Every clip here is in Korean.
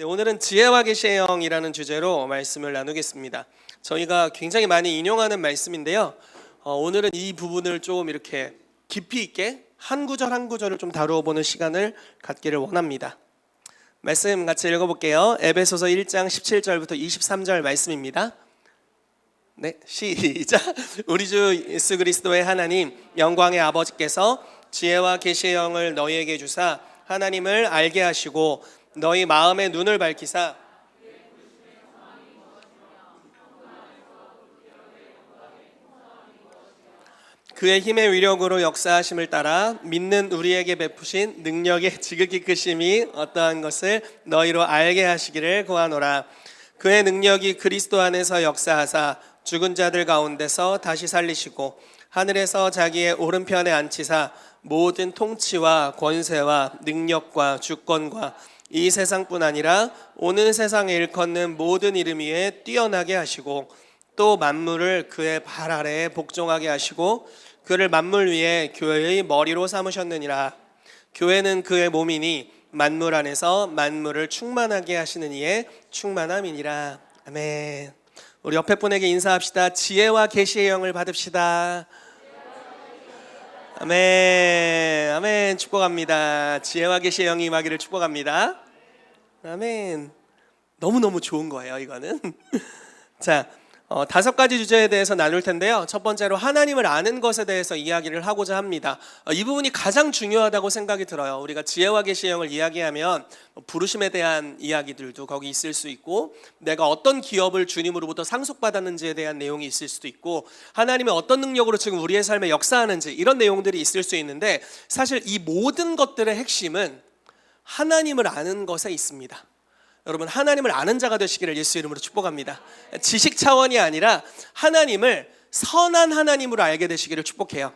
네, 오늘은 지혜와 계시의 영이라는 주제로 말씀을 나누겠습니다. 저희가 굉장히 많이 인용하는 말씀인데요. 오늘은 이 부분을 좀 이렇게 깊이 있게 한 구절 한 구절을 좀 다루어 보는 시간을 갖기를 원합니다. 말씀 같이 읽어볼게요. 에베소서 1장 17절부터 23절 말씀입니다. 네, 시작. 우리 주 예수 그리스도의 하나님 영광의 아버지께서 지혜와 계시의 영을 너희에게 주사 하나님을 알게 하시고 너희 마음의 눈을 밝히사 그의 힘의 위력으로 역사하심을 따라 믿는 우리에게 베푸신 능력의 지극히 크심이 어떠한 것을 너희로 알게 하시기를 구하노라. 그의 능력이 그리스도 안에서 역사하사 죽은 자들 가운데서 다시 살리시고 하늘에서 자기의 오른편에 앉히사 모든 통치와 권세와 능력과 주권과 이 세상뿐 아니라 오는 세상에 일컫는 모든 이름 위에 뛰어나게 하시고 또 만물을 그의 발 아래에 복종하게 하시고 그를 만물 위에 교회의 머리로 삼으셨느니라. 교회는 그의 몸이니 만물 안에서 만물을 충만하게 하시는 이의 충만함이니라. 아멘. 우리 옆에 분에게 인사합시다. 지혜와 계시의 영을 받읍시다. 아멘. 아멘. 축복합니다. 지혜와 계시의 영이 임하기를 축복합니다. 아멘. 너무너무 좋은 거예요, 이거는. 자, 5가지 주제에 대해서 나눌 텐데요. 첫 번째로 하나님을 아는 것에 대해서 이야기를 하고자 합니다. 이 부분이 가장 중요하다고 생각이 들어요. 우리가 지혜와 계시의 영을 이야기하면 부르심에 대한 이야기들도 거기 있을 수 있고, 내가 어떤 기업을 주님으로부터 상속받았는지에 대한 내용이 있을 수도 있고, 하나님의 어떤 능력으로 지금 우리의 삶에 역사하는지, 이런 내용들이 있을 수 있는데, 사실 이 모든 것들의 핵심은 하나님을 아는 것에 있습니다. 여러분, 하나님을 아는 자가 되시기를 예수 이름으로 축복합니다. 지식 차원이 아니라 하나님을 선한 하나님으로 알게 되시기를 축복해요.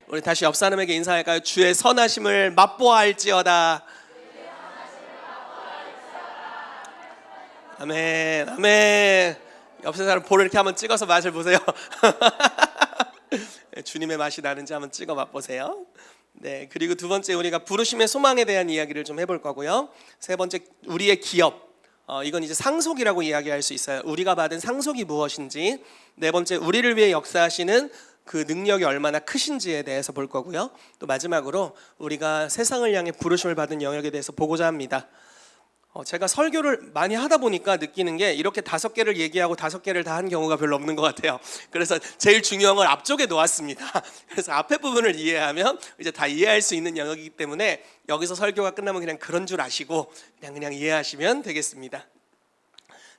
우리 다시 옆 사람에게 인사할까요? 주의 선하심을 맛보아할지어다. 아멘. 아멘. 옆 사람 볼을 이렇게 한번 찍어서 맛을 보세요. 주님의 맛이 나는지 한번 찍어 맛보세요. 네, 그리고 두 번째, 우리가 부르심의 소망에 대한 이야기를 좀 해볼 거고요. 세 번째, 우리의 기업. 이건 이제 상속이라고 이야기할 수 있어요. 우리가 받은 상속이 무엇인지. 네 번째, 우리를 위해 역사하시는 그 능력이 얼마나 크신지에 대해서 볼 거고요. 또 마지막으로 우리가 세상을 향해 부르심을 받은 영역에 대해서 보고자 합니다. 제가 설교를 많이 하다 보니까 느끼는 게 이렇게 5개를 얘기하고 5개를 다 한 경우가 별로 없는 것 같아요. 그래서 제일 중요한 걸 앞쪽에 놓았습니다. 그래서 앞에 부분을 이해하면 이제 다 이해할 수 있는 영역이기 때문에 여기서 설교가 끝나면 그냥 그런 줄 아시고 그냥 이해하시면 되겠습니다.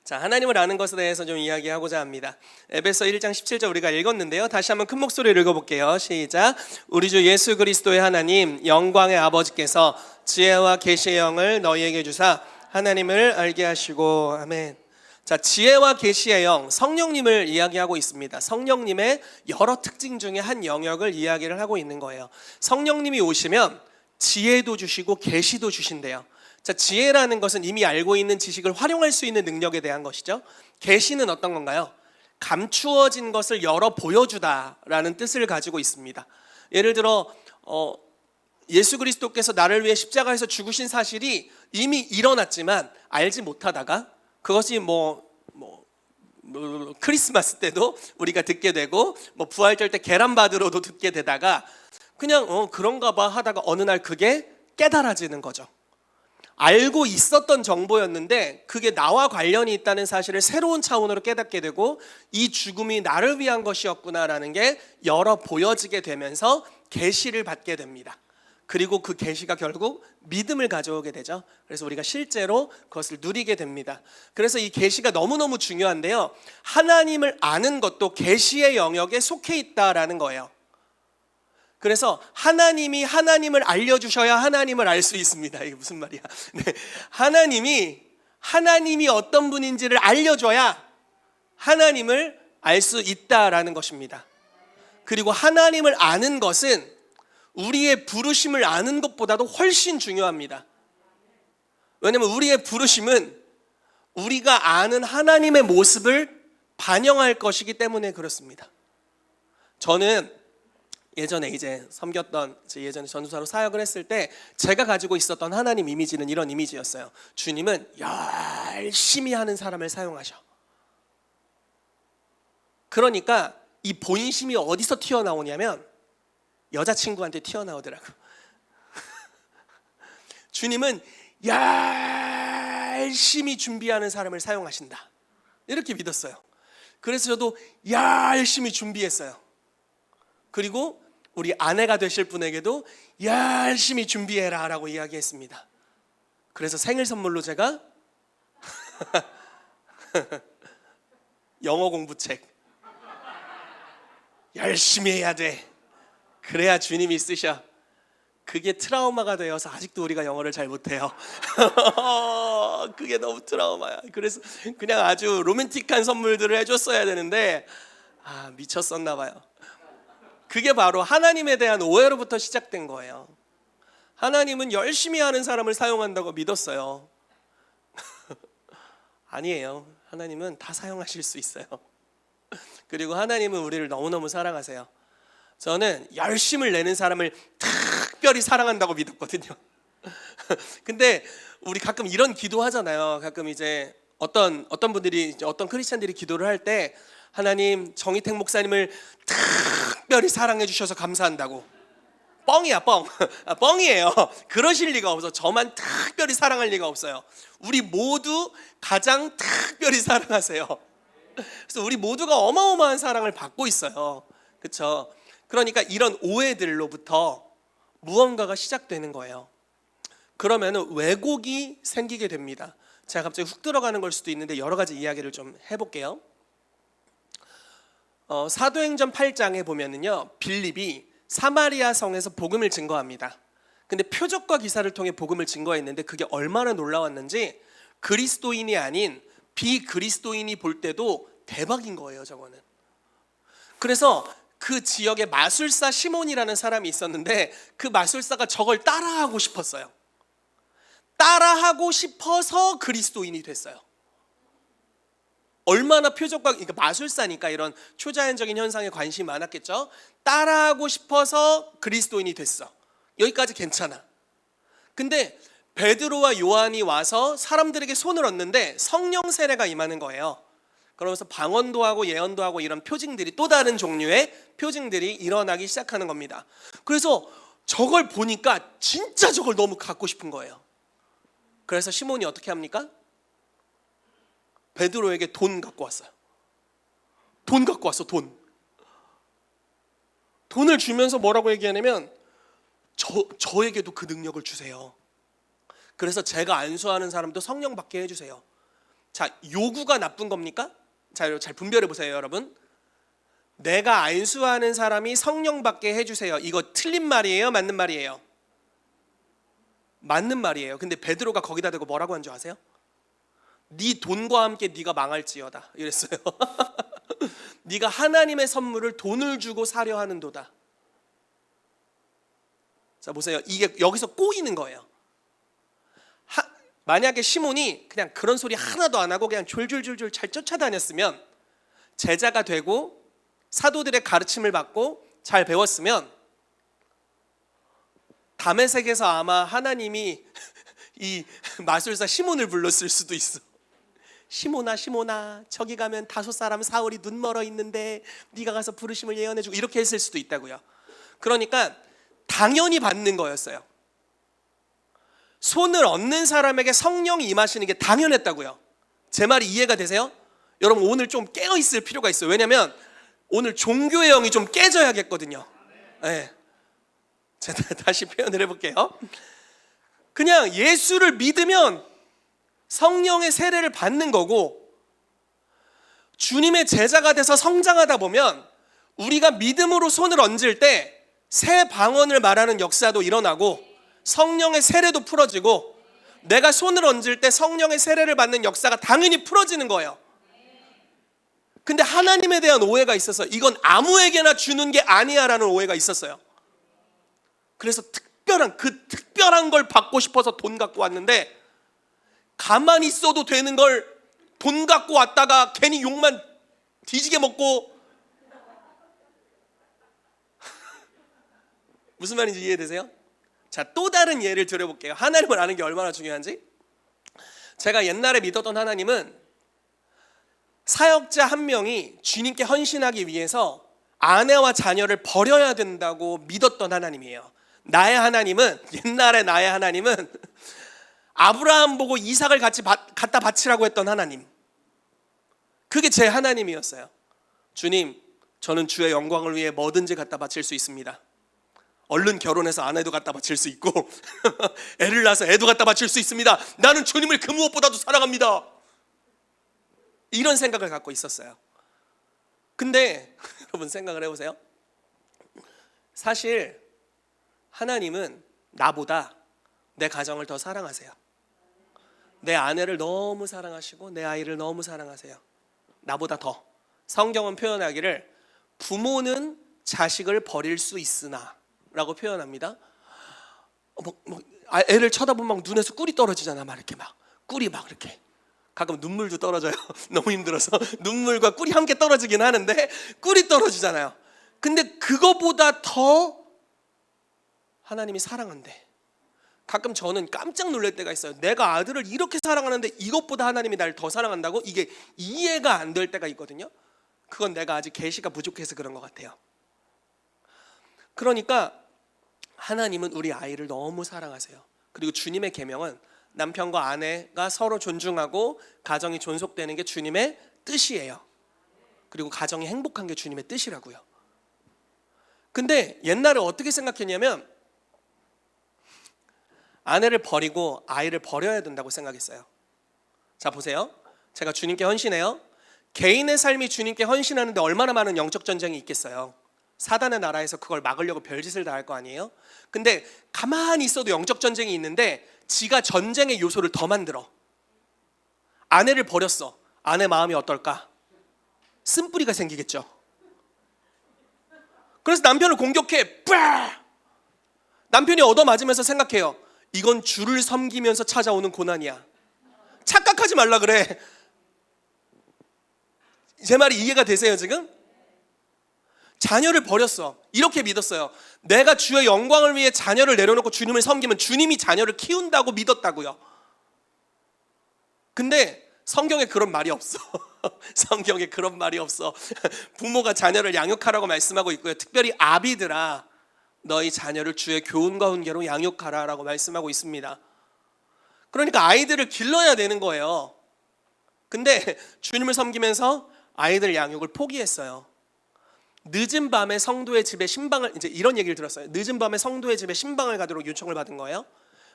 자, 하나님을 아는 것에 대해서 좀 이야기하고자 합니다. 에베소 1장 17절 우리가 읽었는데요. 다시 한번 큰 목소리로 읽어볼게요. 시작. 우리 주 예수 그리스도의 하나님 영광의 아버지께서 지혜와 계시의 영을 너희에게 주사 하나님을 알게 하시고. 아멘. 자, 지혜와 계시의 영, 성령님을 이야기하고 있습니다. 성령님의 여러 특징 중에 한 영역을 이야기를 하고 있는 거예요. 성령님이 오시면 지혜도 주시고 계시도 주신대요. 자, 지혜라는 것은 이미 알고 있는 지식을 활용할 수 있는 능력에 대한 것이죠. 계시는 어떤 건가요? 감추어진 것을 열어 보여주다라는 뜻을 가지고 있습니다. 예를 들어 예수 그리스도께서 나를 위해 십자가에서 죽으신 사실이 이미 일어났지만 알지 못하다가 그것이 크리스마스 때도 우리가 듣게 되고 부활절 때 계란 받으러도 듣게 되다가 그냥 그런가 봐 하다가 어느 날 그게 깨달아지는 거죠. 알고 있었던 정보였는데 그게 나와 관련이 있다는 사실을 새로운 차원으로 깨닫게 되고 이 죽음이 나를 위한 것이었구나라는 게 열어 보여지게 되면서 계시를 받게 됩니다. 그리고 그 계시가 결국 믿음을 가져오게 되죠. 그래서 우리가 실제로 그것을 누리게 됩니다. 그래서 이 계시가 너무너무 중요한데요. 하나님을 아는 것도 계시의 영역에 속해 있다라는 거예요. 그래서 하나님이 하나님을 알려주셔야 하나님을 알 수 있습니다. 이게 무슨 말이야? 네. 하나님이 어떤 분인지를 알려줘야 하나님을 알 수 있다라는 것입니다. 그리고 하나님을 아는 것은 우리의 부르심을 아는 것보다도 훨씬 중요합니다. 왜냐하면 우리의 부르심은 우리가 아는 하나님의 모습을 반영할 것이기 때문에 그렇습니다. 저는 예전에 이제 섬겼던, 예전에 전도사로 사역을 했을 때 제가 가지고 있었던 하나님 이미지는 이런 이미지였어요. 주님은 열심히 하는 사람을 사용하셔. 그러니까 이 본심이 어디서 튀어나오냐면 여자친구한테 튀어나오더라고. 주님은 열심히 준비하는 사람을 사용하신다, 이렇게 믿었어요. 그래서 저도 열심히 준비했어요. 그리고 우리 아내가 되실 분에게도 열심히 준비해라 라고 이야기했습니다. 그래서 생일 선물로 제가 영어 공부책, 열심히 해야 돼, 그래야 주님이 쓰셔. 그게 트라우마가 되어서 아직도 우리가 영어를 잘 못해요. 그게 너무 트라우마야. 그래서 그냥 아주 로맨틱한 선물들을 해줬어야 되는데 미쳤었나 봐요. 그게 바로 하나님에 대한 오해로부터 시작된 거예요. 하나님은 열심히 하는 사람을 사용한다고 믿었어요. 아니에요. 하나님은 다 사용하실 수 있어요. 그리고 하나님은 우리를 너무너무 사랑하세요. 저는 열심을 내는 사람을 특별히 사랑한다고 믿었거든요. 근데 우리 가끔 이런 기도 하잖아요. 가끔 이제 어떤 분들이, 어떤 크리스찬들이 기도를 할 때 하나님, 정희택 목사님을 특별히 사랑해 주셔서 감사한다고. 뻥이야, 뻥. 뻥이에요. 그러실 리가 없어. 저만 특별히 사랑할 리가 없어요. 우리 모두 가장 특별히 사랑하세요. 그래서 우리 모두가 어마어마한 사랑을 받고 있어요. 그렇죠? 그러니까 이런 오해들로부터 무언가가 시작되는 거예요. 그러면 왜곡이 생기게 됩니다. 제가 갑자기 훅 들어가는 걸 수도 있는데 여러 가지 이야기를 좀 해볼게요. 사도행전 8장에 보면은요, 빌립이 사마리아 성에서 복음을 증거합니다. 근데 표적과 기사를 통해 복음을 증거했는데 그게 얼마나 놀라웠는지 그리스도인이 아닌 비그리스도인이 볼 때도 대박인 거예요, 저거는. 그래서 그 지역에 마술사 시몬이라는 사람이 있었는데 그 마술사가 저걸 따라하고 싶었어요. 따라하고 싶어서 그리스도인이 됐어요. 얼마나 표적과, 그러니까 마술사니까 이런 초자연적인 현상에 관심이 많았겠죠. 따라하고 싶어서 그리스도인이 됐어. 여기까지 괜찮아. 근데 베드로와 요한이 와서 사람들에게 손을 얹는데 성령 세례가 임하는 거예요. 그러면서 방언도 하고 예언도 하고 이런 표징들이, 또 다른 종류의 표징들이 일어나기 시작하는 겁니다. 그래서 저걸 보니까 진짜 저걸 너무 갖고 싶은 거예요. 그래서 시몬이 어떻게 합니까? 베드로에게 돈 갖고 왔어요. 돈 갖고 왔어, 돈. 돈을 주면서 뭐라고 얘기하냐면 저에게도 그 능력을 주세요. 그래서 제가 안수하는 사람도 성령 받게 해주세요. 자, 요구가 나쁜 겁니까? 자, 잘 분별해 보세요, 여러분. 내가 안수하는 사람이 성령 받게 해주세요. 이거 틀린 말이에요? 맞는 말이에요? 맞는 말이에요. 근데 베드로가 거기다 대고 뭐라고 한 줄 아세요? 네 돈과 함께 네가 망할지어다 이랬어요. 네가 하나님의 선물을 돈을 주고 사려 하는도다. 자, 보세요. 이게 여기서 꼬이는 거예요. 만약에 시몬이 그냥 그런 소리 하나도 안 하고 그냥 졸졸졸졸 잘 쫓아다녔으면, 제자가 되고 사도들의 가르침을 받고 잘 배웠으면 다메섹에서 아마 하나님이 이 마술사 시몬을 불렀을 수도 있어. 시몬아, 시몬아, 저기 가면 다소 사람 사울이 눈 멀어 있는데 네가 가서 부르심을 예언해주고, 이렇게 했을 수도 있다고요. 그러니까 당연히 받는 거였어요. 손을 얹는 사람에게 성령이 임하시는 게 당연했다고요. 제 말이 이해가 되세요? 여러분, 오늘 좀 깨어 있을 필요가 있어요. 왜냐하면 오늘 종교의 영이 좀 깨져야겠거든요. 네. 제가 다시 표현을 해볼게요. 그냥 예수를 믿으면 성령의 세례를 받는 거고, 주님의 제자가 돼서 성장하다 보면 우리가 믿음으로 손을 얹을 때 새 방언을 말하는 역사도 일어나고 성령의 세례도 풀어지고, 내가 손을 얹을 때 성령의 세례를 받는 역사가 당연히 풀어지는 거예요. 근데 하나님에 대한 오해가 있어서 이건 아무에게나 주는 게 아니야 라는 오해가 있었어요. 그래서 특별한 걸 받고 싶어서 돈 갖고 왔는데, 가만히 있어도 되는 걸 돈 갖고 왔다가 괜히 욕만 뒤지게 먹고 무슨 말인지 이해되세요? 자, 또 다른 예를 들어볼게요. 하나님을 아는 게 얼마나 중요한지. 제가 옛날에 믿었던 하나님은 사역자 한 명이 주님께 헌신하기 위해서 아내와 자녀를 버려야 된다고 믿었던 하나님이에요. 나의 하나님은, 옛날에 나의 하나님은 아브라함 보고 이삭을 갖다 바치라고 했던 하나님. 그게 제 하나님이었어요. 주님, 저는 주의 영광을 위해 뭐든지 갖다 바칠 수 있습니다. 얼른 결혼해서 아내도 갖다 바칠 수 있고 애를 낳아서 애도 갖다 바칠 수 있습니다. 나는 주님을 그 무엇보다도 사랑합니다. 이런 생각을 갖고 있었어요. 근데 여러분 생각을 해보세요. 사실 하나님은 나보다 내 가정을 더 사랑하세요. 내 아내를 너무 사랑하시고 내 아이를 너무 사랑하세요. 나보다 더. 성경은 표현하기를 부모는 자식을 버릴 수 있으나 라고 표현합니다. 애를 쳐다보면 막 눈에서 꿀이 떨어지잖아. 막 이렇게 막 꿀이 막 이렇게 가끔 눈물도 떨어져요. 너무 힘들어서 눈물과 꿀이 함께 떨어지긴 하는데 꿀이 떨어지잖아요. 근데 그거보다 더 하나님이 사랑한대. 가끔 저는 깜짝 놀랄 때가 있어요. 내가 아들을 이렇게 사랑하는데 이것보다 하나님이 나를 더 사랑한다고? 이게 이해가 안 될 때가 있거든요. 그건 내가 아직 계시가 부족해서 그런 것 같아요. 그러니까 하나님은 우리 아이를 너무 사랑하세요. 그리고 주님의 계명은 남편과 아내가 서로 존중하고 가정이 존속되는 게 주님의 뜻이에요. 그리고 가정이 행복한 게 주님의 뜻이라고요. 근데 옛날에 어떻게 생각했냐면 아내를 버리고 아이를 버려야 된다고 생각했어요. 자, 보세요. 제가 주님께 헌신해요. 개인의 삶이 주님께 헌신하는데 얼마나 많은 영적 전쟁이 있겠어요. 사단의 나라에서 그걸 막으려고 별짓을 다 할 거 아니에요. 근데 가만히 있어도 영적 전쟁이 있는데 지가 전쟁의 요소를 더 만들어. 아내를 버렸어. 아내 마음이 어떨까? 쓴뿌리가 생기겠죠. 그래서 남편을 공격해. 뿌아! 남편이 얻어맞으면서 생각해요. 이건 주를 섬기면서 찾아오는 고난이야. 착각하지 말라 그래. 제 말이 이해가 되세요 지금? 자녀를 버렸어. 이렇게 믿었어요. 내가 주의 영광을 위해 자녀를 내려놓고 주님을 섬기면 주님이 자녀를 키운다고 믿었다고요. 근데 성경에 그런 말이 없어. 성경에 그런 말이 없어. 부모가 자녀를 양육하라고 말씀하고 있고요. 특별히 아비들아, 너희 자녀를 주의 교훈과 훈계로 양육하라 라고 말씀하고 있습니다. 그러니까 아이들을 길러야 되는 거예요. 근데 주님을 섬기면서 아이들 양육을 포기했어요. 늦은 밤에 성도의 집에 신방을, 이제 이런 얘기를 들었어요. 늦은 밤에 성도의 집에 신방을 가도록 요청을 받은 거예요.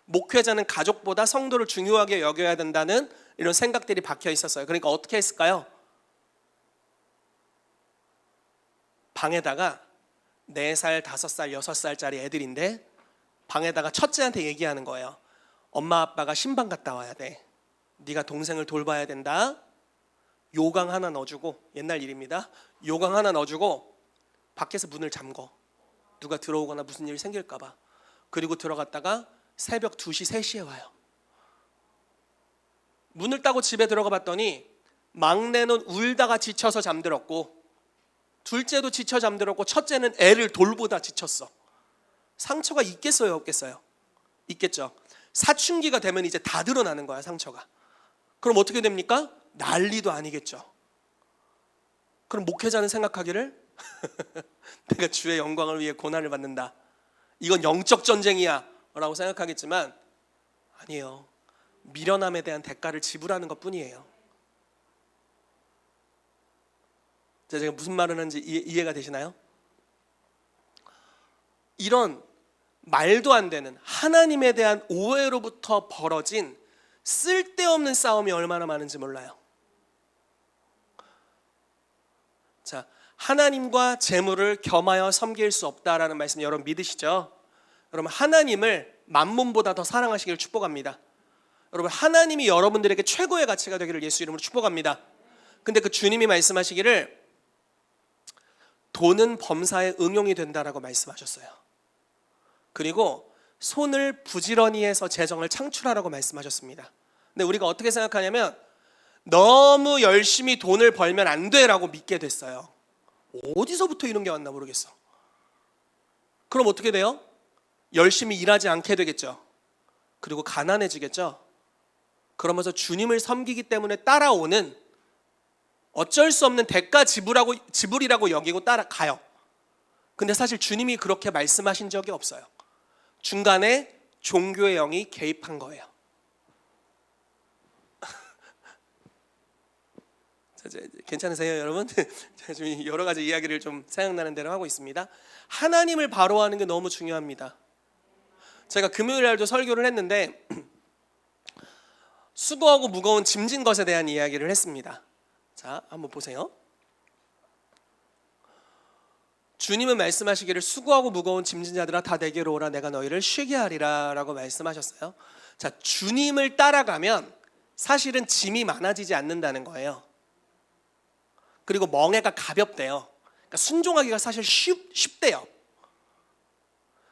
목회자는 가족보다 성도를 중요하게 여겨야 된다는 이런 생각들이 박혀 있었어요. 그러니까 어떻게 했을까요? 방에다가 4살, 5살, 6살짜리 애들인데 방에다가 첫째한테 얘기하는 거예요. 엄마 아빠가 신방 갔다 와야 돼. 네가 동생을 돌봐야 된다. 요강 하나 넣어주고, 옛날 일입니다. 요강 하나 넣어주고 밖에서 문을 잠궈. 누가 들어오거나 무슨 일이 생길까 봐. 그리고 들어갔다가 새벽 2시, 3시에 와요. 문을 따고 집에 들어가 봤더니 막내는 울다가 지쳐서 잠들었고 둘째도 지쳐 잠들었고 첫째는 애를 돌보다 지쳤어. 상처가 있겠어요, 없겠어요? 있겠죠. 사춘기가 되면 이제 다 드러나는 거야, 상처가. 그럼 어떻게 됩니까? 난리도 아니겠죠. 그럼 목회자는 생각하기를 내가 주의 영광을 위해 고난을 받는다. 이건 영적 전쟁이야 라고 생각하겠지만 아니에요. 미련함에 대한 대가를 지불하는 것 뿐이에요. 제가 무슨 말을 하는지 이해가 되시나요? 이런 말도 안 되는 하나님에 대한 오해로부터 벌어진 쓸데없는 싸움이 얼마나 많은지 몰라요. 자, 하나님과 재물을 겸하여 섬길 수 없다라는 말씀 여러분 믿으시죠? 여러분 하나님을 만몬보다 더 사랑하시길 축복합니다. 여러분 하나님이 여러분들에게 최고의 가치가 되기를 예수 이름으로 축복합니다. 근데 그 주님이 말씀하시기를 돈은 범사에 응용이 된다라고 말씀하셨어요. 그리고 손을 부지런히 해서 재정을 창출하라고 말씀하셨습니다. 근데 우리가 어떻게 생각하냐면 너무 열심히 돈을 벌면 안 돼라고 믿게 됐어요. 어디서부터 이런 게 왔나 모르겠어. 그럼 어떻게 돼요? 열심히 일하지 않게 되겠죠. 그리고 가난해지겠죠. 그러면서 주님을 섬기기 때문에 따라오는 어쩔 수 없는 대가 지불이라고 여기고 따라가요. 근데 사실 주님이 그렇게 말씀하신 적이 없어요. 중간에 종교의 영이 개입한 거예요. 괜찮으세요, 여러분? 제가 지금 여러 가지 이야기를 좀 생각나는 대로 하고 있습니다. 하나님을 바로하는 게 너무 중요합니다. 제가 금요일 날도 설교를 했는데 수고하고 무거운 짐진 것에 대한 이야기를 했습니다. 자, 한번 보세요. 주님은 말씀하시기를 수고하고 무거운 짐진 자들아 다 내게로 오라 내가 너희를 쉬게 하리라 라고 말씀하셨어요. 자, 주님을 따라가면 사실은 짐이 많아지지 않는다는 거예요. 그리고 멍에가 가볍대요. 그러니까 순종하기가 사실 쉽대요.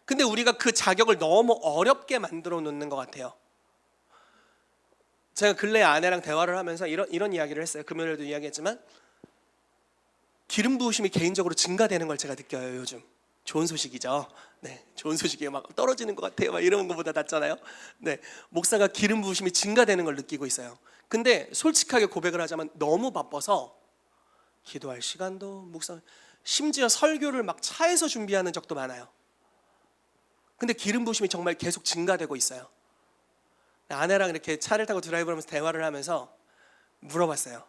근데 우리가 그 자격을 너무 어렵게 만들어 놓는 것 같아요. 제가 근래 아내랑 대화를 하면서 이런 이야기를 했어요. 금요일에도 이야기했지만 기름 부으심이 개인적으로 증가되는 걸 제가 느껴요. 요즘 좋은 소식이죠. 네, 좋은 소식이에요. 막 떨어지는 것 같아요. 막 이런 것보다 낫잖아요. 네, 목사가 기름 부으심이 증가되는 걸 느끼고 있어요. 근데 솔직하게 고백을 하자면 너무 바빠서 기도할 시간도 목사 심지어 설교를 막 차에서 준비하는 적도 많아요. 근데 기름 부으심이 정말 계속 증가되고 있어요. 아내랑 이렇게 차를 타고 드라이브를 하면서 대화를 하면서 물어봤어요.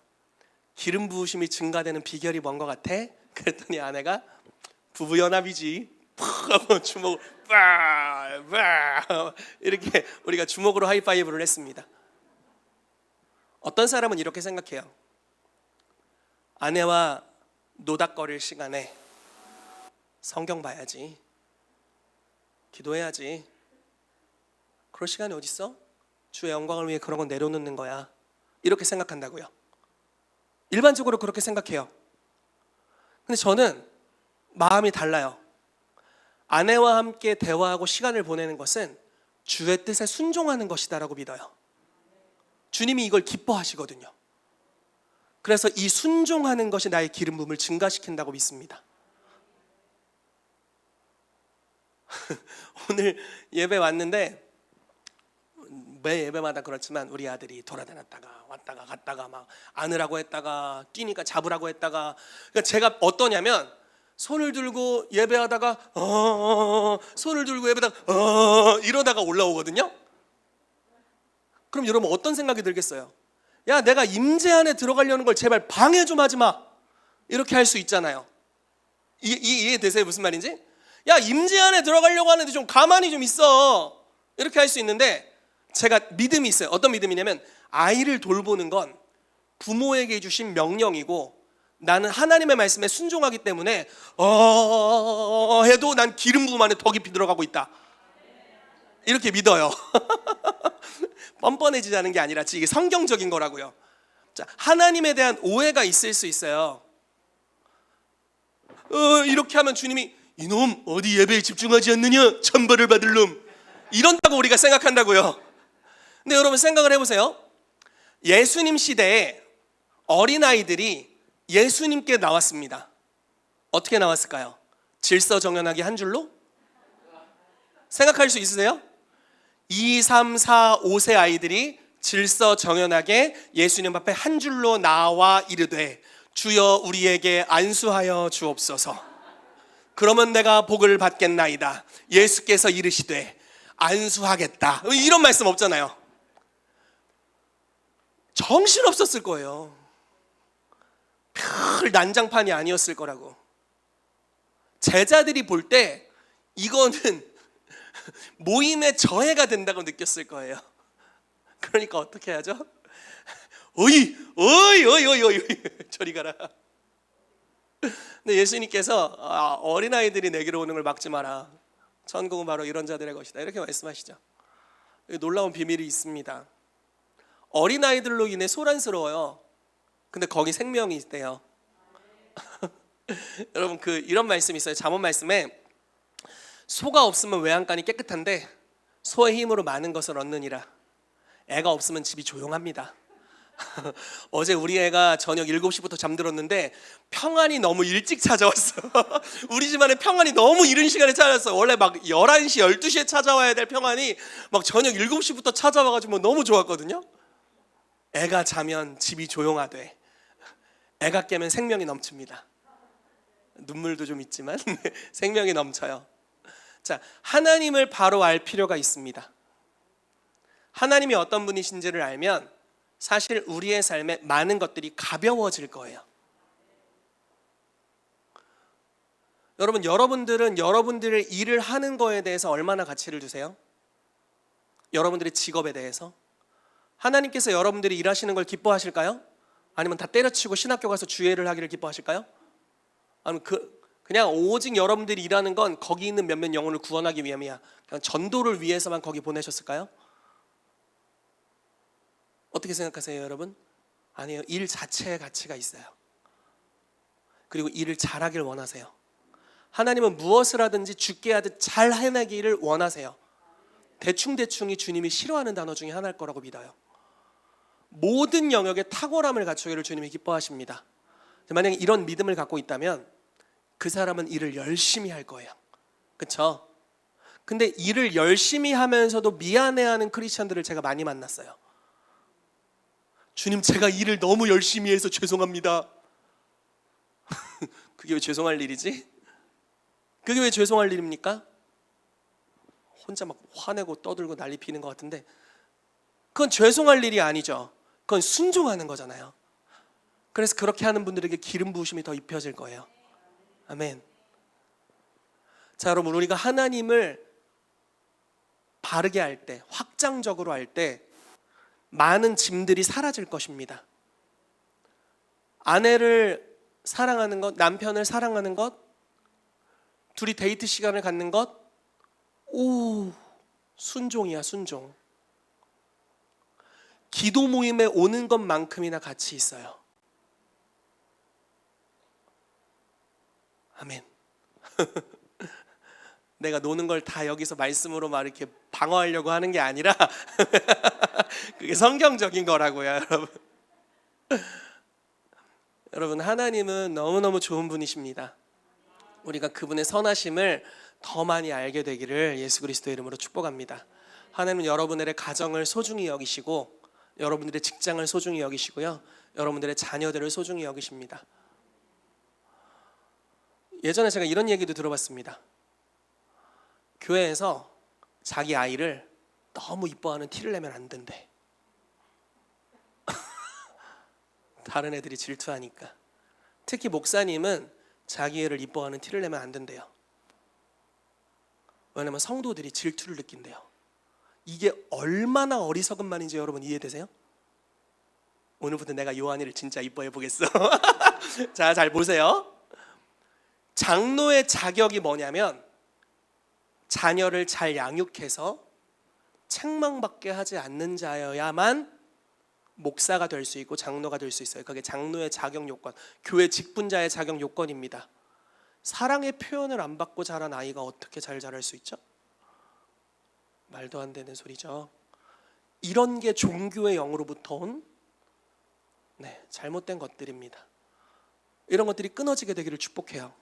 기름 부으심이 증가되는 비결이 뭔 것 같아? 그랬더니 아내가 부부연합이지. 푹 하고 주먹 이렇게 우리가 주먹으로 하이파이브를 했습니다. 어떤 사람은 이렇게 생각해요. 아내와 노닥거릴 시간에 성경 봐야지, 기도해야지. 그럴 시간이 어딨어? 주의 영광을 위해 그런 건 내려놓는 거야. 이렇게 생각한다고요. 일반적으로 그렇게 생각해요. 근데 저는 마음이 달라요. 아내와 함께 대화하고 시간을 보내는 것은 주의 뜻에 순종하는 것이다라고 믿어요. 주님이 이걸 기뻐하시거든요. 그래서 이 순종하는 것이 나의 기름 부음을 증가시킨다고 믿습니다. 오늘 예배 왔는데 매 예배마다 그렇지만 우리 아들이 돌아다녔다가 왔다가 갔다가 막 안으라고 했다가 뛰니까 잡으라고 했다가, 그러니까 제가 어떠냐면 손을 들고 예배하다가 손을 들고 예배하다가 이러다가 올라오거든요. 그럼 여러분 어떤 생각이 들겠어요? 야, 내가 임재 안에 들어가려는 걸 제발 방해 좀 하지 마. 이렇게 할 수 있잖아요. 이해되세요? 무슨 말인지? 야, 임재 안에 들어가려고 하는데 좀 가만히 좀 있어. 이렇게 할 수 있는데 제가 믿음이 있어요. 어떤 믿음이냐면 아이를 돌보는 건 부모에게 주신 명령이고 나는 하나님의 말씀에 순종하기 때문에 해도 난 기름 부음 안에 더 깊이 들어가고 있다. 이렇게 믿어요. 뻔뻔해지자는 게 아니라 이게 성경적인 거라고요. 자, 하나님에 대한 오해가 있을 수 있어요. 이렇게 하면 주님이 이놈 어디 예배에 집중하지 않느냐, 천벌을 받을 놈, 이런다고 우리가 생각한다고요. 근데 여러분 생각을 해보세요. 예수님 시대에 어린아이들이 예수님께 나왔습니다. 어떻게 나왔을까요? 질서정연하게 한 줄로? 생각할 수 있으세요? 2, 3, 4, 5세 아이들이 질서정연하게 예수님 앞에 한 줄로 나와 이르되 주여 우리에게 안수하여 주옵소서. 그러면 내가 복을 받겠나이다. 예수께서 이르시되 안수하겠다. 이런 말씀 없잖아요. 정신없었을 거예요. 별 난장판이 아니었을 거라고. 제자들이 볼 때 이거는 모임의 저해가 된다고 느꼈을 거예요. 그러니까 어떻게 하죠? 어이 저리 가라. 근데 예수님께서 어린아이들이 내게로 오는 걸 막지 마라. 천국은 바로 이런 자들의 것이다. 이렇게 말씀하시죠. 놀라운 비밀이 있습니다. 어린아이들로 인해 소란스러워요. 근데 거기 생명이 있대요. 여러분 이런 말씀이 있어요. 잠언 말씀에 소가 없으면 외양간이 깨끗한데 소의 힘으로 많은 것을 얻느니라. 애가 없으면 집이 조용합니다. 어제 우리 애가 저녁 7시부터 잠들었는데 평안이 너무 일찍 찾아왔어. 우리 집안에 평안이 너무 이른 시간에 찾아왔어. 원래 막 11시, 12시에 찾아와야 될 평안이 막 저녁 7시부터 찾아와가지고 너무 좋았거든요. 애가 자면 집이 조용하되 애가 깨면 생명이 넘칩니다. 눈물도 좀 있지만 생명이 넘쳐요. 자, 하나님을 바로 알 필요가 있습니다. 하나님이 어떤 분이신지를 알면 사실 우리의 삶에 많은 것들이 가벼워질 거예요. 여러분들은 여러분들의 일을 하는 거에 대해서 얼마나 가치를 두세요? 여러분들의 직업에 대해서? 하나님께서 여러분들이 일하시는 걸 기뻐하실까요? 아니면 다 때려치고 신학교 가서 주예를 하기를 기뻐하실까요? 아니면 그냥 오직 여러분들이 일하는 건 거기 있는 몇몇 영혼을 구원하기 위함이야, 그냥 전도를 위해서만 거기 보내셨을까요? 어떻게 생각하세요, 여러분? 아니에요. 일 자체의 가치가 있어요. 그리고 일을 잘하길 원하세요. 하나님은 무엇을 하든지 죽게 하듯 잘 해내기를 원하세요. 대충대충이 주님이 싫어하는 단어 중에 하나일 거라고 믿어요. 모든 영역에 탁월함을 갖추기를 주님이 기뻐하십니다. 만약에 이런 믿음을 갖고 있다면 그 사람은 일을 열심히 할 거예요. 그렇죠? 근데 일을 열심히 하면서도 미안해하는 크리스천들을 제가 많이 만났어요. 주님, 제가 일을 너무 열심히 해서 죄송합니다. 그게 왜 죄송할 일이지? 그게 왜 죄송할 일입니까? 혼자 막 화내고 떠들고 난리 피는 것 같은데 그건 죄송할 일이 아니죠. 그건 순종하는 거잖아요. 그래서 그렇게 하는 분들에게 기름 부으심이 더 입혀질 거예요. 아멘. 자, 여러분, 우리가 하나님을 바르게 할 때, 확장적으로 할 때 많은 짐들이 사라질 것입니다. 아내를 사랑하는 것, 남편을 사랑하는 것, 둘이 데이트 시간을 갖는 것, 순종이야, 순종. 기도 모임에 오는 것만큼이나 가치 있어요. 아멘. 내가 노는 걸 다 여기서 말씀으로 막 이렇게 방어하려고 하는 게 아니라 그게 성경적인 거라고요, 여러분. 여러분, 하나님은 너무너무 좋은 분이십니다. 우리가 그분의 선하심을 더 많이 알게 되기를 예수 그리스도의 이름으로 축복합니다. 하나님은 여러분들의 가정을 소중히 여기시고 여러분들의 직장을 소중히 여기시고요, 여러분들의 자녀들을 소중히 여기십니다. 예전에 제가 이런 얘기도 들어봤습니다. 교회에서 자기 아이를 너무 이뻐하는 티를 내면 안 된대. 다른 애들이 질투하니까. 특히 목사님은 자기 애를 이뻐하는 티를 내면 안 된대요. 왜냐면 성도들이 질투를 느낀대요. 이게 얼마나 어리석은 말인지 여러분 이해되세요? 오늘부터 내가 요한이를 진짜 이뻐해 보겠어. 자, 잘 보세요. 장로의 자격이 뭐냐면 자녀를 잘 양육해서 책망받게 하지 않는 자여야만 목사가 될 수 있고 장로가 될 수 있어요. 그게 장로의 자격 요건, 교회 직분자의 자격 요건입니다. 사랑의 표현을 안 받고 자란 아이가 어떻게 잘 자랄 수 있죠? 말도 안 되는 소리죠. 이런 게 종교의 영으로부터 온 잘못된 것들입니다. 이런 것들이 끊어지게 되기를 축복해요.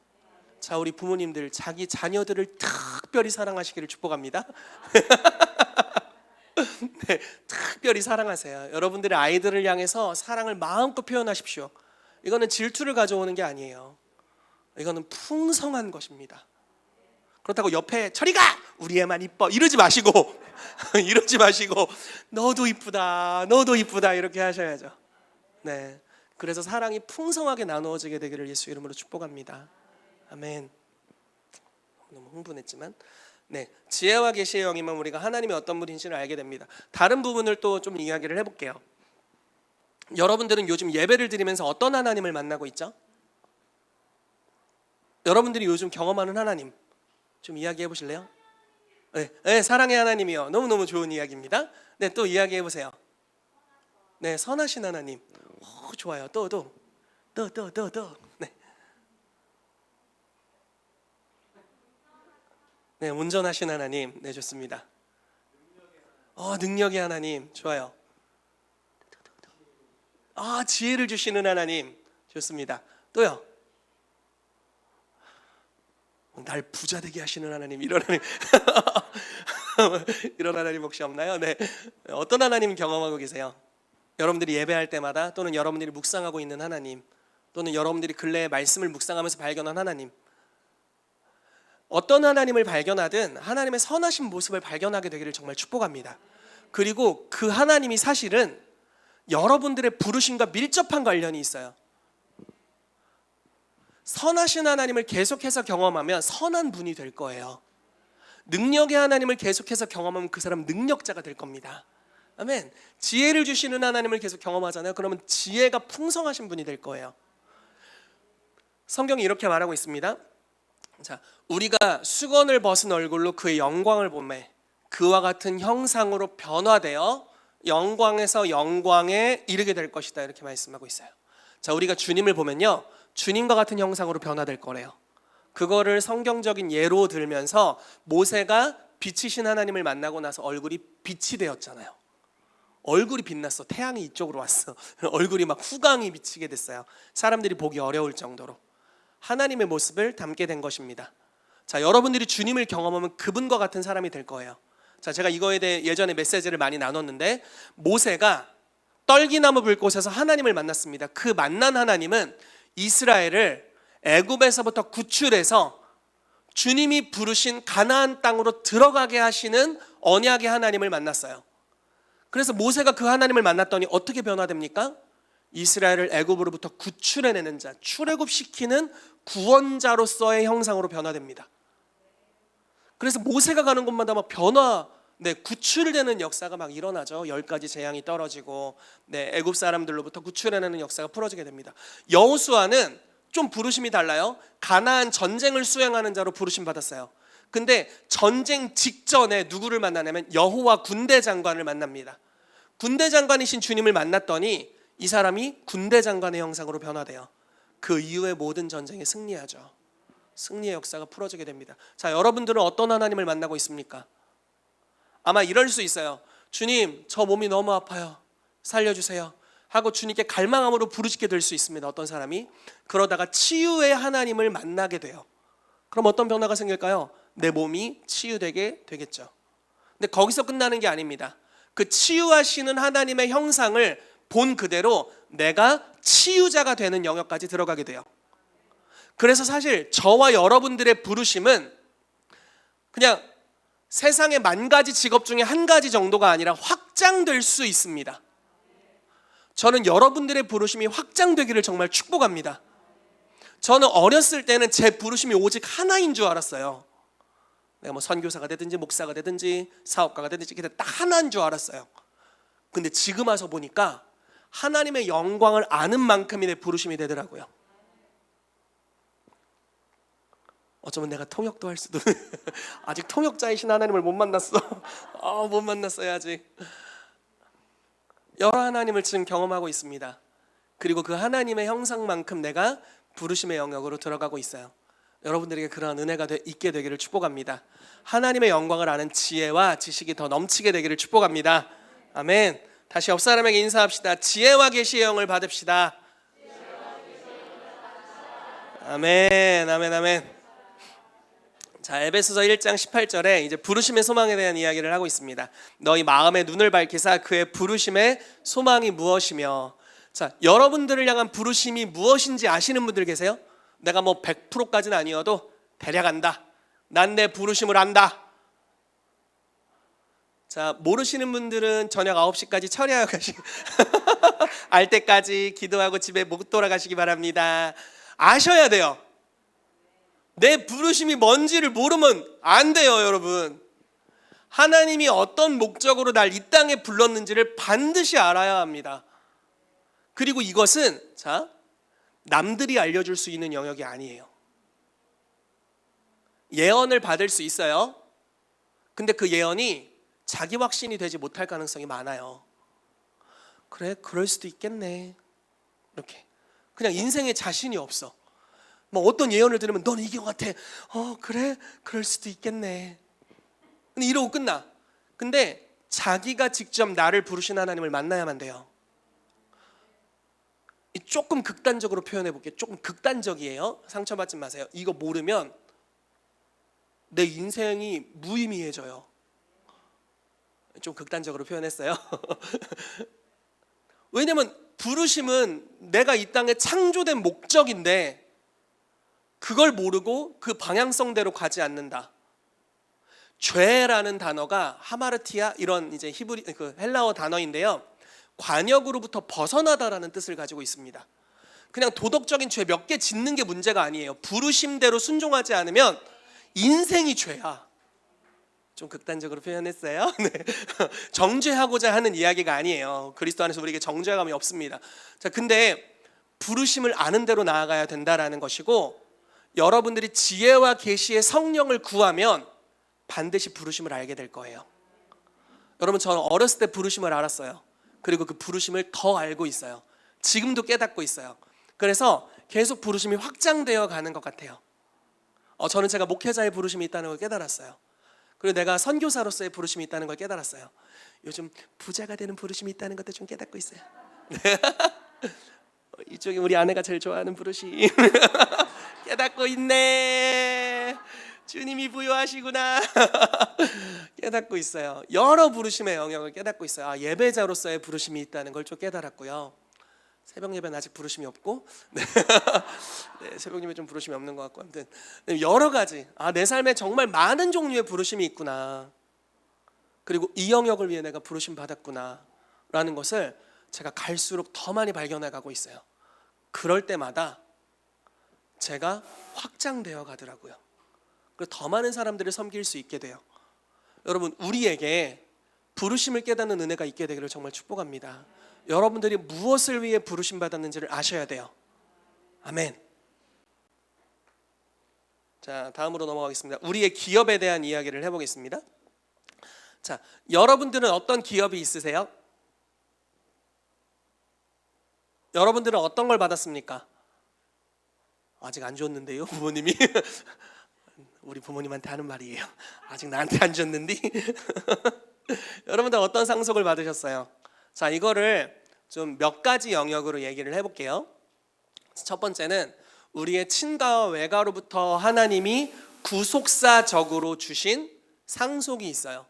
자, 우리 부모님들 자기 자녀들을 특별히 사랑하시기를 축복합니다. 네, 특별히 사랑하세요. 여러분들의 아이들을 향해서 사랑을 마음껏 표현하십시오. 이거는 질투를 가져오는 게 아니에요. 이거는 풍성한 것입니다. 그렇다고 옆에 저리 가! 우리 애만 이뻐! 이러지 마시고 이러지 마시고 너도 이쁘다, 너도 이쁘다 이렇게 하셔야죠. 네, 그래서 사랑이 풍성하게 나누어지게 되기를 예수 이름으로 축복합니다. 아멘. 너무 흥분했지만 지혜와 계시의 영이면 우리가 하나님이 어떤 분인지를 알게 됩니다. 다른 부분을 또 좀 이야기를 해볼게요. 여러분들은 요즘 예배를 드리면서 어떤 하나님을 만나고 있죠? 여러분들이 요즘 경험하는 하나님 좀 이야기해 보실래요? 네, 사랑의 하나님이요. 너무너무 좋은 이야기입니다. 네, 또 이야기해 보세요. 네, 선하신 하나님. 좋아요. 또. 네, 운전하신 하나님. 네, 좋습니다. 능력의 하나님. 좋아요. 지혜를 주시는 하나님. 좋습니다. 또요. 날 부자 되게 하시는 하나님. 이런 하나님. 이런 하나님 혹시 없나요? 네. 어떤 하나님 경험하고 계세요? 여러분들이 예배할 때마다, 또는 여러분들이 묵상하고 있는 하나님, 또는 여러분들이 근래에 말씀을 묵상하면서 발견한 하나님. 어떤 하나님을 발견하든 하나님의 선하신 모습을 발견하게 되기를 정말 축복합니다. 그리고 그 하나님이 사실은 여러분들의 부르심과 밀접한 관련이 있어요. 선하신 하나님을 계속해서 경험하면 선한 분이 될 거예요. 능력의 하나님을 계속해서 경험하면 그 사람 능력자가 될 겁니다. 아멘. 지혜를 주시는 하나님을 계속 경험하잖아요. 그러면 지혜가 풍성하신 분이 될 거예요. 성경이 이렇게 말하고 있습니다. 자, 우리가 수건을 벗은 얼굴로 그의 영광을 보매 그와 같은 형상으로 변화되어 영광에서 영광에 이르게 될 것이다. 이렇게 말씀하고 있어요. 자, 우리가 주님을 보면요, 주님과 같은 형상으로 변화될 거래요. 그거를 성경적인 예로 들면서 모세가 빛이신 하나님을 만나고 나서 얼굴이 빛이 되었잖아요. 얼굴이 빛났어. 태양이 이쪽으로 왔어. 얼굴이 막 후광이 비치게 됐어요. 사람들이 보기 어려울 정도로 하나님의 모습을 담게 된 것입니다. 자, 여러분들이 주님을 경험하면 그분과 같은 사람이 될 거예요. 자, 제가 이거에 대해 예전에 메시지를 많이 나눴는데, 모세가 떨기나무 불꽃에서 하나님을 만났습니다. 그 만난 하나님은 이스라엘을 애굽에서부터 구출해서 주님이 부르신 가나안 땅으로 들어가게 하시는 언약의 하나님을 만났어요. 그래서 모세가 그 하나님을 만났더니 어떻게 변화됩니까? 이스라엘을 애굽으로부터 구출해내는 자, 출애굽시키는 구원자로서의 형상으로 변화됩니다. 그래서 모세가 가는 곳마다 막 구출되는 역사가 막 일어나죠. 10가지 재앙이 떨어지고, 애굽 사람들로부터 구출해내는 역사가 풀어지게 됩니다. 여호수아는 좀 부르심이 달라요. 가나안 전쟁을 수행하는 자로 부르심 받았어요. 근데 전쟁 직전에 누구를 만나냐면 여호와 군대 장관을 만납니다. 군대 장관이신 주님을 만났더니 이 사람이 군대 장관의 형상으로 변화돼요. 그 이후에 모든 전쟁에 승리하죠. 승리의 역사가 풀어지게 됩니다. 자, 여러분들은 어떤 하나님을 만나고 있습니까? 아마 이럴 수 있어요. 주님, 저 몸이 너무 아파요. 살려주세요. 하고 주님께 갈망함으로 부르짖게 될 수 있습니다. 어떤 사람이 그러다가 치유의 하나님을 만나게 돼요. 그럼 어떤 변화가 생길까요? 내 몸이 치유되게 되겠죠. 근데 거기서 끝나는 게 아닙니다. 그 치유하시는 하나님의 형상을 본 그대로 내가 치유자가 되는 영역까지 들어가게 돼요. 그래서 사실 저와 여러분들의 부르심은 그냥 세상의 10,000가지 직업 중에 한 가지 정도가 아니라 확장될 수 있습니다. 저는 여러분들의 부르심이 확장되기를 정말 축복합니다. 저는 어렸을 때는 제 부르심이 오직 하나인 줄 알았어요. 내가 뭐 선교사가 되든지 목사가 되든지 사업가가 되든지 그냥 딱 하나인 줄 알았어요. 근데 지금 와서 보니까 하나님의 영광을 아는 만큼이 내 부르심이 되더라고요. 어쩌면 내가 통역도 할 수도. 아직 통역자이신 하나님을 못 만났어. 못 만났어요 아직. 여러 하나님을 지금 경험하고 있습니다. 그리고 그 하나님의 형상만큼 내가 부르심의 영역으로 들어가고 있어요. 여러분들에게 그러한 은혜가 있게 되기를 축복합니다. 하나님의 영광을 아는 지혜와 지식이 더 넘치게 되기를 축복합니다. 아멘. 다시 옆 사람에게 인사합시다. 지혜와 계시의 영을 받읍시다. 아멘, 아멘, 아멘. 자, 에베소서 1장 18절에 이제 부르심의 소망에 대한 이야기를 하고 있습니다. 너희 마음의 눈을 밝히사 그의 부르심의 소망이 무엇이며. 자, 여러분들을 향한 부르심이 무엇인지 아시는 분들 계세요? 내가 뭐 100%까지는 아니어도 대략 안다. 난 내 부르심을 안다. 자, 모르시는 분들은 저녁 9시까지 처리하고 가시기 알 때까지 기도하고 집에 못 돌아가시기 바랍니다. 아셔야 돼요. 내 부르심이 뭔지를 모르면 안 돼요, 여러분. 하나님이 어떤 목적으로 날 이 땅에 불렀는지를 반드시 알아야 합니다. 그리고 이것은 남들이 알려줄 수 있는 영역이 아니에요. 예언을 받을 수 있어요. 근데 그 예언이 자기 확신이 되지 못할 가능성이 많아요. 그래, 그럴 수도 있겠네. 이렇게 그냥 인생에 자신이 없어. 뭐 어떤 예언을 들으면 너는 이게 같아. 그래, 그럴 수도 있겠네. 근데 이러고 끝나. 근데 자기가 직접 나를 부르신 하나님을 만나야만 돼요. 조금 극단적으로 표현해 볼게요. 조금 극단적이에요. 상처받지 마세요. 이거 모르면 내 인생이 무의미해져요. 좀 극단적으로 표현했어요. 왜냐면 부르심은 내가 이 땅에 창조된 목적인데 그걸 모르고 그 방향성대로 가지 않는다. 죄라는 단어가 하마르티아 이런 이제 히브리 그 헬라어 단어인데요. 관역으로부터 벗어나다라는 뜻을 가지고 있습니다. 그냥 도덕적인 죄 몇 개 짓는 게 문제가 아니에요. 부르심대로 순종하지 않으면 인생이 죄야. 좀 극단적으로 표현했어요. 네. 정죄하고자 하는 이야기가 아니에요. 그리스도 안에서 우리에게 정죄감이 없습니다. 자, 근데 부르심을 아는 대로 나아가야 된다라는 것이고, 여러분들이 지혜와 계시의 성령을 구하면 반드시 부르심을 알게 될 거예요. 여러분, 저는 어렸을 때 부르심을 알았어요. 그리고 그 부르심을 더 알고 있어요. 지금도 깨닫고 있어요. 그래서 계속 부르심이 확장되어 가는 것 같아요. 저는 제가 목회자의 부르심이 있다는 걸 깨달았어요. 그리고 내가 선교사로서의 부르심이 있다는 걸 깨달았어요. 요즘 부자가 되는 부르심이 있다는 것도 좀 깨닫고 있어요. 이쪽이 우리 아내가 제일 좋아하는 부르심. 깨닫고 있네. 주님이 부여하시구나. 깨닫고 있어요. 여러 부르심의 영역을 깨닫고 있어요. 예배자로서의 부르심이 있다는 걸 좀 깨달았고요. 새벽 예배는 아직 부르심이 없고, 네, 새벽 예배 좀 부르심이 없는 것 같고, 아무튼 여러 가지. 내 삶에 정말 많은 종류의 부르심이 있구나. 그리고 이 영역을 위해 내가 부르심 받았구나라는 것을 제가 갈수록 더 많이 발견해 가고 있어요. 그럴 때마다 제가 확장되어 가더라고요. 그리고 더 많은 사람들을 섬길 수 있게 돼요. 여러분, 우리에게 부르심을 깨닫는 은혜가 있게 되기를 정말 축복합니다. 여러분들이 무엇을 위해 부르심 받았는지를 아셔야 돼요. 아멘. 자, 다음으로 넘어가겠습니다. 우리의 기업에 대한 이야기를 해보겠습니다. 자, 여러분들은 어떤 기업이 있으세요? 여러분들은 어떤 걸 받았습니까? 아직 안 줬는데요, 부모님이. 우리 부모님한테 하는 말이에요. 아직 나한테 안 줬는데. 여러분들 어떤 상속을 받으셨어요? 자, 이거를 좀 몇 가지 영역으로 얘기를 해볼게요. 첫 번째는 우리의 친가와 외가로부터 하나님이 구속사적으로 주신 상속이 있어요.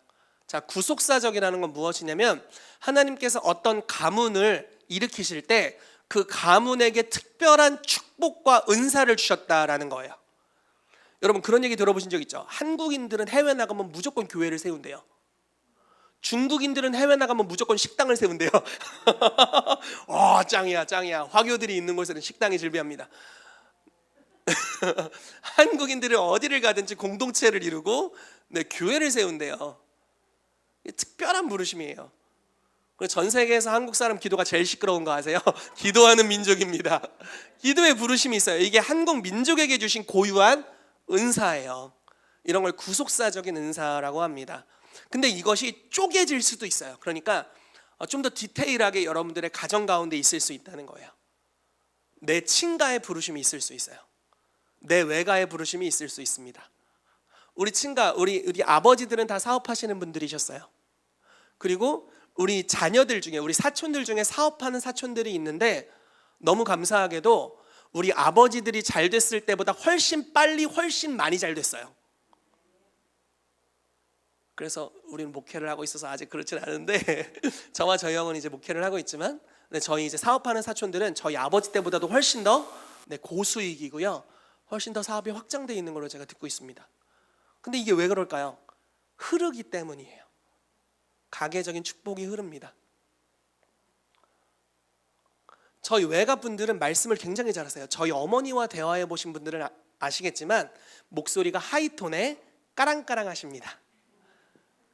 자, 구속사적이라는 건 무엇이냐면 하나님께서 어떤 가문을 일으키실 때 그 가문에게 특별한 축복과 은사를 주셨다라는 거예요. 여러분, 그런 얘기 들어보신 적 있죠? 한국인들은 해외 나가면 무조건 교회를 세운대요. 중국인들은 해외 나가면 무조건 식당을 세운대요. 짱이야, 짱이야. 화교들이 있는 곳에는 식당이 즐비합니다. 한국인들은 어디를 가든지 공동체를 이루고 교회를 세운대요. 특별한 부르심이에요. 전 세계에서 한국 사람 기도가 제일 시끄러운 거 아세요? 기도하는 민족입니다. 기도의 부르심이 있어요. 이게 한국 민족에게 주신 고유한 은사예요. 이런 걸 구속사적인 은사라고 합니다. 근데 이것이 쪼개질 수도 있어요. 그러니까 좀 더 디테일하게 여러분들의 가정 가운데 있을 수 있다는 거예요. 내 친가의 부르심이 있을 수 있어요. 내 외가의 부르심이 있을 수 있습니다. 우리 친가, 우리 아버지들은 다 사업하시는 분들이셨어요. 그리고 우리 자녀들 중에, 우리 사촌들 중에 사업하는 사촌들이 있는데 너무 감사하게도 우리 아버지들이 잘 됐을 때보다 훨씬 빨리 훨씬 많이 잘 됐어요. 그래서 우리는 목회를 하고 있어서 아직 그렇진 않은데 저와 저희 형은 이제 목회를 하고 있지만 저희 이제 사업하는 사촌들은 저희 아버지 때보다도 훨씬 더 고수익이고요. 훨씬 더 사업이 확장되어 있는 걸로 제가 듣고 있습니다. 근데 이게 왜 그럴까요? 흐르기 때문이에요. 가계적인 축복이 흐릅니다. 저희 외가분들은 말씀을 굉장히 잘하세요. 저희 어머니와 대화해 보신 분들은 아시겠지만 목소리가 하이톤에 까랑까랑 하십니다.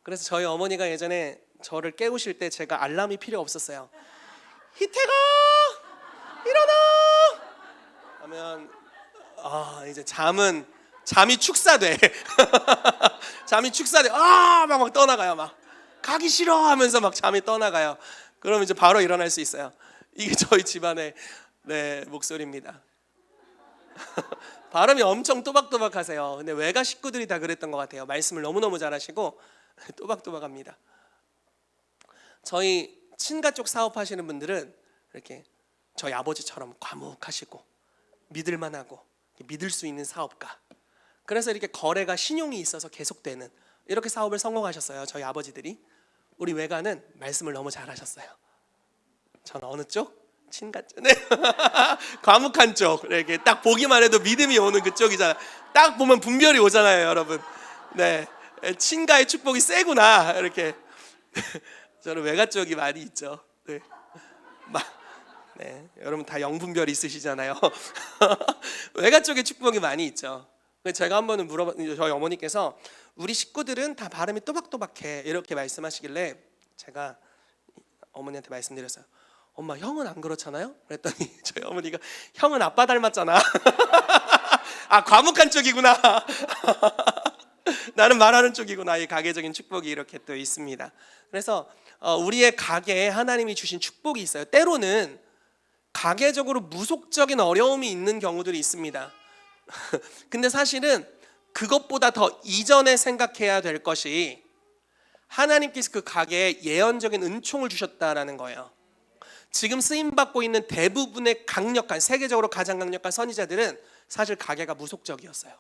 그래서 저희 어머니가 예전에 저를 깨우실 때 제가 알람이 필요 없었어요. 희태가 일어나 하면 이제 잠이 축사돼. 잠이 축사돼. 막 떠나가요. 막 가기 싫어 하면서 막 잠이 떠나가요. 그럼 이제 바로 일어날 수 있어요. 이게 저희 집안의 목소리입니다. 발음이 엄청 또박또박하세요. 근데 외가 식구들이 다 그랬던 것 같아요. 말씀을 너무너무 잘하시고 또박또박합니다. 저희 친가 쪽 사업하시는 분들은 이렇게 저희 아버지처럼 과묵하시고 믿을만하고 믿을 수 있는 사업가. 그래서 이렇게 거래가 신용이 있어서 계속되는 이렇게 사업을 성공하셨어요. 저희 아버지들이. 우리 외가는 말씀을 너무 잘하셨어요. 저는 어느 쪽? 친가 쪽. 네. 과묵한 쪽. 이렇게 딱 보기만 해도 믿음이 오는 그쪽이잖아요. 딱 보면 분별이 오잖아요, 여러분. 네, 친가의 축복이 세구나 이렇게. 저는 외가 쪽이 많이 있죠. 네. 네, 여러분 다 영분별 있으시잖아요. 외가 쪽에 축복이 많이 있죠. 제가 한 번은 저희 어머니께서 우리 식구들은 다 발음이 또박또박해 이렇게 말씀하시길래 제가 어머니한테 말씀드렸어요. 엄마, 형은 안 그렇잖아요? 그랬더니 저희 어머니가 형은 아빠 닮았잖아. 아, 과묵한 쪽이구나. 나는 말하는 쪽이구나. 이 가계적인 축복이 이렇게 또 있습니다. 그래서 우리의 가계에 하나님이 주신 축복이 있어요. 때로는 가계적으로 무속적인 어려움이 있는 경우들이 있습니다. 근데 사실은 그것보다 더 이전에 생각해야 될 것이 하나님께서 그 가계에 예언적인 은총을 주셨다라는 거예요. 지금 쓰임받고 있는 대부분의 강력한, 세계적으로 가장 강력한 선지자들은 사실 가계가 무속적이었어요.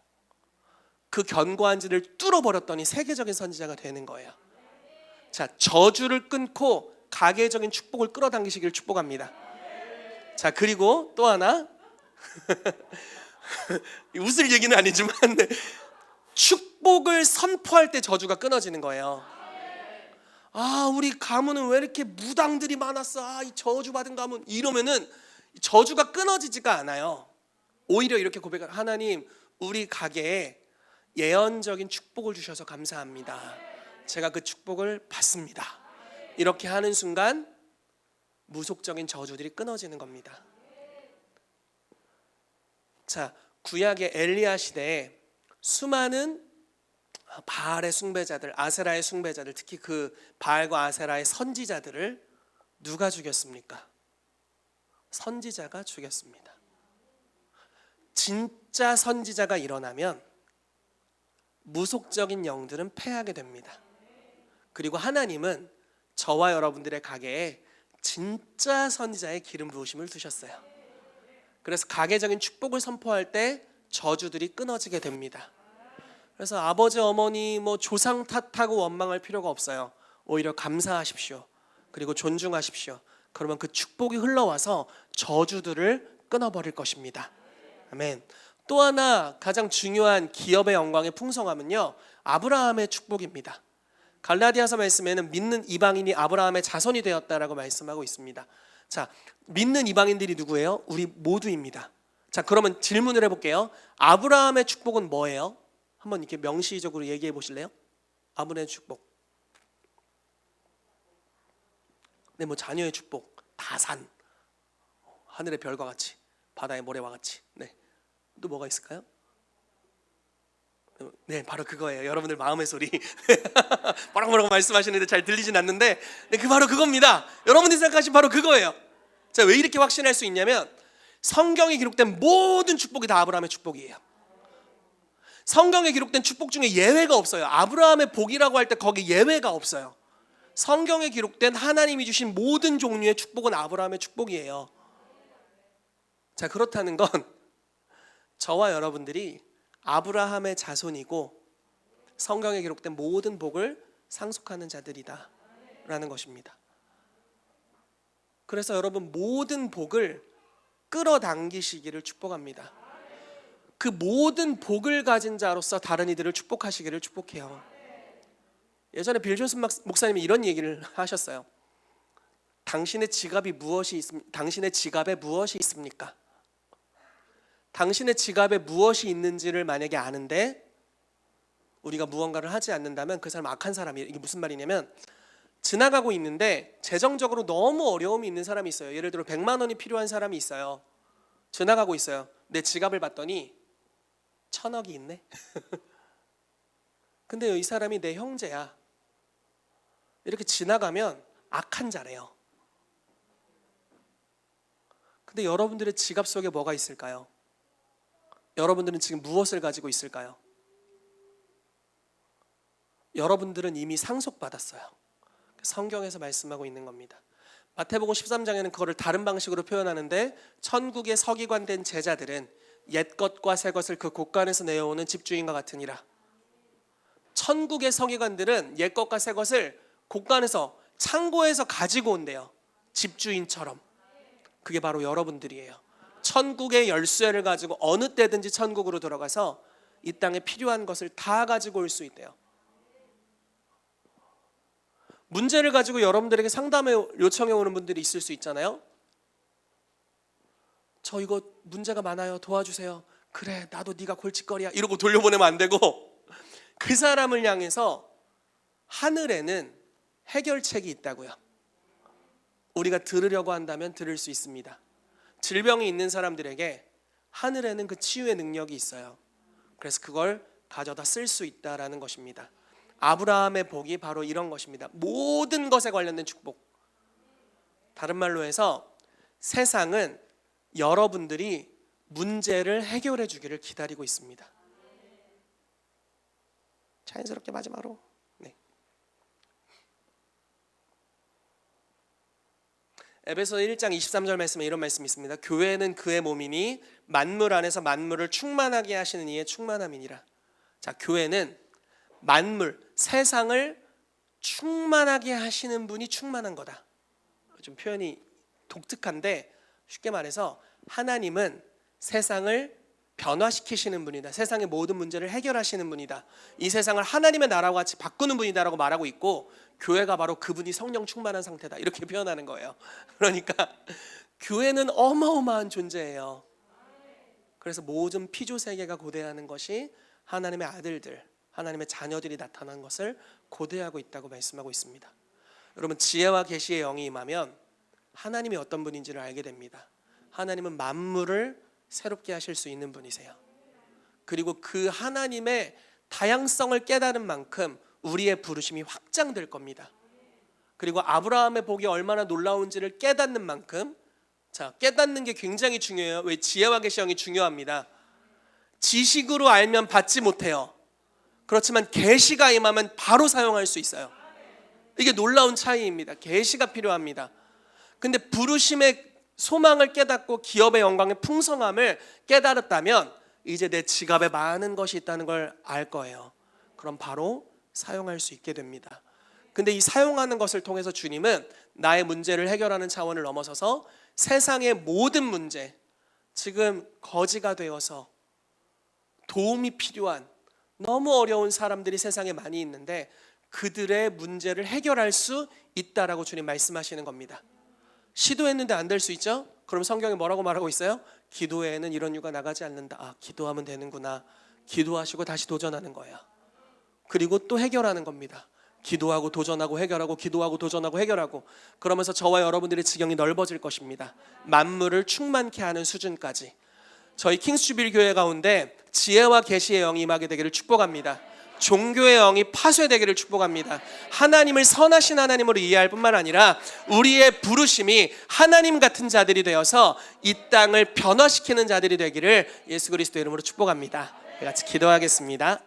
그 견고한 지를 뚫어버렸더니 세계적인 선지자가 되는 거예요. 자, 저주를 끊고 가계적인 축복을 끌어당기시길 축복합니다. 자, 그리고 또 하나 웃을 얘기는 아니지만 축복을 선포할 때 저주가 끊어지는 거예요. 아, 우리 가문은 왜 이렇게 무당들이 많았어? 아, 이 저주받은 가문. 이러면은 저주가 끊어지지가 않아요. 오히려 이렇게 고백을, 하나님, 우리 가게에 예언적인 축복을 주셔서 감사합니다. 제가 그 축복을 받습니다. 이렇게 하는 순간 무속적인 저주들이 끊어지는 겁니다. 자, 구약의 엘리야 시대에 수많은 바알의 숭배자들, 아세라의 숭배자들, 특히 그 바알과 아세라의 선지자들을 누가 죽였습니까? 선지자가 죽였습니다. 진짜 선지자가 일어나면 무속적인 영들은 패하게 됩니다. 그리고 하나님은 저와 여러분들의 가게에 진짜 선지자의 기름 부으심을 두셨어요. 그래서 가계적인 축복을 선포할 때 저주들이 끊어지게 됩니다. 그래서 아버지, 어머니, 조상 탓하고 원망할 필요가 없어요. 오히려 감사하십시오. 그리고 존중하십시오. 그러면 그 축복이 흘러와서 저주들을 끊어버릴 것입니다. 아멘. 또 하나 가장 중요한 기업의 영광의 풍성함은요, 아브라함의 축복입니다. 갈라디아서 말씀에는 믿는 이방인이 아브라함의 자손이 되었다라고 말씀하고 있습니다. 자, 믿는 이방인들이 누구예요? 우리 모두입니다. 자, 그러면 질문을 해볼게요. 아브라함의 축복은 뭐예요? 한번 이렇게 명시적으로 얘기해 보실래요? 아브라함의 축복. 네, 자녀의 축복, 다산, 하늘의 별과 같이, 바다의 모래와 같이. 네, 또 뭐가 있을까요? 네, 바로 그거예요. 여러분들 마음의 소리. 뭐라고 말씀하시는데 잘 들리진 않는데, 네, 바로 그겁니다. 여러분들이 생각하신 바로 그거예요. 자, 왜 이렇게 확신할 수 있냐면 성경에 기록된 모든 축복이 다 아브라함의 축복이에요. 성경에 기록된 축복 중에 예외가 없어요. 아브라함의 복이라고 할 때 거기 예외가 없어요. 성경에 기록된 하나님이 주신 모든 종류의 축복은 아브라함의 축복이에요. 자, 그렇다는 건 저와 여러분들이 아브라함의 자손이고 성경에 기록된 모든 복을 상속하는 자들이다 라는 것입니다. 그래서 여러분, 모든 복을 끌어당기시기를 축복합니다. 그 모든 복을 가진 자로서 다른 이들을 축복하시기를 축복해요. 예전에 빌 존슨 목사님이 이런 얘기를 하셨어요. 당신의 지갑에 무엇이 있습니까? 당신의 지갑에 무엇이 있는지를 만약에 아는데 우리가 무언가를 하지 않는다면 그 사람 악한 사람이에요. 이게 무슨 말이냐면, 지나가고 있는데 재정적으로 너무 어려움이 있는 사람이 있어요. 예를 들어 100만 원이 필요한 사람이 있어요. 지나가고 있어요. 내 지갑을 봤더니 1000억이 있네. 근데 이 사람이 내 형제야. 이렇게 지나가면 악한 자래요. 근데 여러분들의 지갑 속에 뭐가 있을까요? 여러분들은 지금 무엇을 가지고 있을까요? 여러분들은 이미 상속받았어요. 성경에서 말씀하고 있는 겁니다. 마태복음 13장에는 그거를 다른 방식으로 표현하는데 천국의 서기관된 제자들은 옛것과 새것을 그 곳간에서 내어오는 집주인과 같으니라. 천국의 서기관들은 옛것과 새것을 곳간에서 창고에서 가지고 온대요. 집주인처럼. 그게 바로 여러분들이에요. 천국의 열쇠를 가지고 어느 때든지 천국으로 들어가서 이 땅에 필요한 것을 다 가지고 올 수 있대요. 문제를 가지고 여러분들에게 상담에 요청해 오는 분들이 있을 수 있잖아요. 저 이거 문제가 많아요. 도와주세요. 그래, 나도 네가 골칫거리야. 이러고 돌려보내면 안 되고 그 사람을 향해서 하늘에는 해결책이 있다고요. 우리가 들으려고 한다면 들을 수 있습니다. 질병이 있는 사람들에게 하늘에는 그 치유의 능력이 있어요. 그래서 그걸 가져다 쓸 수 있다라는 것입니다. 아브라함의 복이 바로 이런 것입니다. 모든 것에 관련된 축복. 다른 말로 해서 세상은 여러분들이 문제를 해결해 주기를 기다리고 있습니다. 자연스럽게 마지막으로 에베소 1장 23절 말씀에 이런 말씀이 있습니다. 교회는 그의 몸이니 만물 안에서 만물을 충만하게 하시는 이의 충만함이니라. 자, 교회는 만물, 세상을 충만하게 하시는 분이 충만한 거다. 좀 표현이 독특한데 쉽게 말해서 하나님은 세상을 변화시키시는 분이다. 세상의 모든 문제를 해결하시는 분이다. 이 세상을 하나님의 나라와 같이 바꾸는 분이다라고 말하고 있고, 교회가 바로 그분이 성령 충만한 상태다 이렇게 표현하는 거예요. 그러니까 교회는 어마어마한 존재예요. 그래서 모든 피조 세계가 고대하는 것이 하나님의 아들들, 하나님의 자녀들이 나타난 것을 고대하고 있다고 말씀하고 있습니다. 여러분, 지혜와 계시의 영이 임하면 하나님이 어떤 분인지를 알게 됩니다. 하나님은 만물을 새롭게 하실 수 있는 분이세요. 그리고 그 하나님의 다양성을 깨달은 만큼 우리의 부르심이 확장될 겁니다. 그리고 아브라함의 복이 얼마나 놀라운지를 깨닫는 만큼, 자, 깨닫는 게 굉장히 중요해요. 왜? 지혜와 계시의 영이 중요합니다. 지식으로 알면 받지 못해요. 그렇지만 계시가 임하면 바로 사용할 수 있어요. 이게 놀라운 차이입니다. 계시가 필요합니다. 근데 부르심의 소망을 깨닫고 기업의 영광의 풍성함을 깨달았다면 이제 내 지갑에 많은 것이 있다는 걸 알 거예요. 그럼 바로 사용할 수 있게 됩니다. 근데 이 사용하는 것을 통해서 주님은 나의 문제를 해결하는 차원을 넘어서서 세상의 모든 문제, 지금 거지가 되어서 도움이 필요한 너무 어려운 사람들이 세상에 많이 있는데 그들의 문제를 해결할 수 있다라고 주님 말씀하시는 겁니다. 시도했는데 안 될 수 있죠? 그럼 성경에 뭐라고 말하고 있어요? 기도에는 이런 유가 나가지 않는다. 아, 기도하면 되는구나. 기도하시고 다시 도전하는 거예요. 그리고 또 해결하는 겁니다. 기도하고 도전하고 해결하고 기도하고 도전하고 해결하고, 그러면서 저와 여러분들의 지경이 넓어질 것입니다. 만물을 충만케 하는 수준까지. 저희 킹스주빌 교회 가운데 지혜와 계시의 영이 임하게 되기를 축복합니다. 종교의 영이 파쇄되기를 축복합니다. 하나님을 선하신 하나님으로 이해할 뿐만 아니라 우리의 부르심이 하나님 같은 자들이 되어서 이 땅을 변화시키는 자들이 되기를 예수 그리스도의 이름으로 축복합니다. 같이 기도하겠습니다.